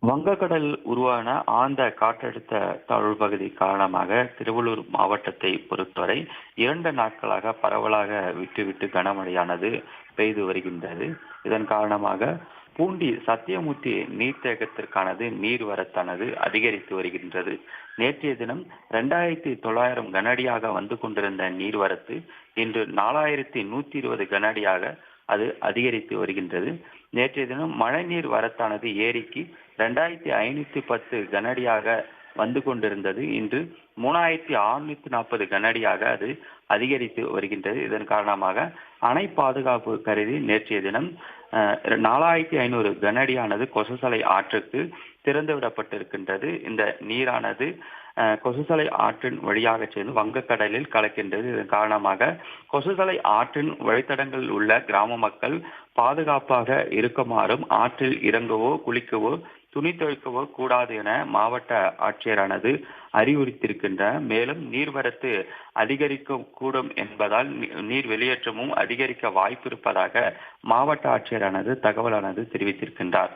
வங்கக்கடலில் உருவான ஆழ்ந்த காற்றழுத்த தாழ்வு பகுதி காரணமாக திருவள்ளூர் மாவட்டத்தை பொறுத்தவரை 2 நாட்களாக பரவலாக விட்டு கனமழையானது பெய்து வருகின்றது. இதன் காரணமாக பூண்டி சத்தியமூர்த்தி நீர்த்தேக்கத்திற்கானது நீர்வரத்தானது அதிகரித்து வருகின்றது. நேற்றைய தினம் 2900 கனஅடியாக வந்து கொண்டிருந்த நீர்வரத்து இன்று 4120 கனஅடியாக அது அதிகரித்து வருகின்றது. நேற்றைய தினம் மழைநீர் வரத்தானது ஏரிக்கு 2510 கனஅடியாக வந்து கொண்டிருந்தது. இன்று 3640 கனஅடியாக அது அதிகரித்து வருகின்றது. இதன் காரணமாக அணை பாதுகாப்பு கருதி நேற்றைய தினம் 4500 கனஅடியானது கொசஸ்தலை ஆற்றுக்கு திறந்துவிடப்பட்டிருக்கின்றது. இந்த நீரானது கொசஸ்தலை ஆற்றின் வழியாக சென்று வங்கக்கடலில் கலக்கின்றது. இதன் காரணமாக கொசஸ்தலை ஆற்றின் வழித்தடங்களில் உள்ள கிராம மக்கள் பாதுகாப்பாக இருக்குமாறும் ஆற்றில் இறங்கவோ குளிக்கவோ துணி துவைக்கவோ கூடாது என மாவட்ட ஆட்சியரானது அறிவுறுத்தியிருக்கின்றனர். மேலும் நீர்வரத்து அதிகரிக்க கூடும் என்பதால் நீர் வெளியேற்றமும் அதிகரிக்க வாய்ப்பு இருப்பதாக மாவட்ட ஆட்சியரானது தகவலானது தெரிவித்திருக்கின்றார்.